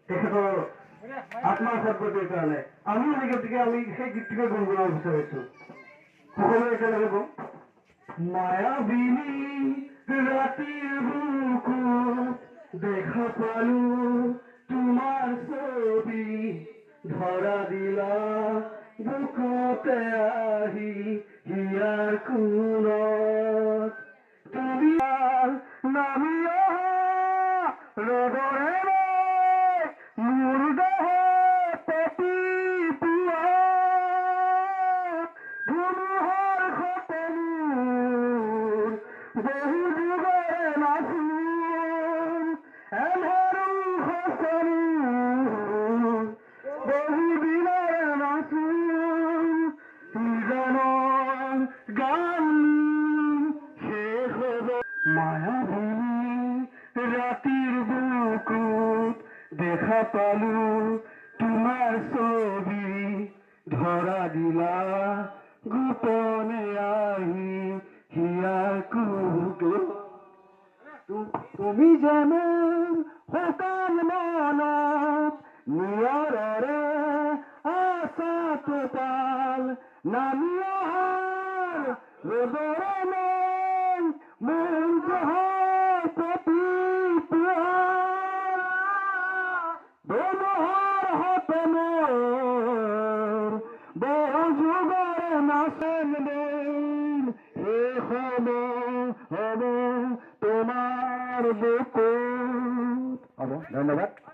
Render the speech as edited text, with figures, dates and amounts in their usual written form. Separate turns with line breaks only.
তেখেতৰ আত্মাৰ সদ্গতিৰ কাৰণে আমি সেই গতিকে আমি সেই গীতটোকে গুণগুণাব বিচাৰিছো। সকলোৱে একেলগে কওঁ। মায়াবিনী ৰাতিৰ বুকুত দেখা পালো তোমাৰ ছবি, ধৰা দিলা বুকুতে আহি হিয়াৰ কোণত, তুমি নামি অহা ৰ'দৰে মোৰ দেহত পতি পুৱা ধুমুহাৰ সপোন বহু যুগৰে নাচোন এন্ধাৰো সচনি বহু দিনৰে নাচোন ইজনৰ গান শেষ হ'ব। মায়াবিনী ৰাতিৰ বুকুত দেখা পালো তোমাৰ ছবি, ধৰা দিলা গোপনে আহি হিয়াৰ কোণত, তুমি জানো শুকান মনত নিয়ৰেৰে আছা টোপাল নামি অহাৰ ৰ'দৰে মন জহাৰ পতি পুৱা ধুমুহাৰ সপোনৰ বহু যুগৰে নাচন শেষ হ'ব তোমাৰ বুকুত। হ'ব, ধন্যবাদ।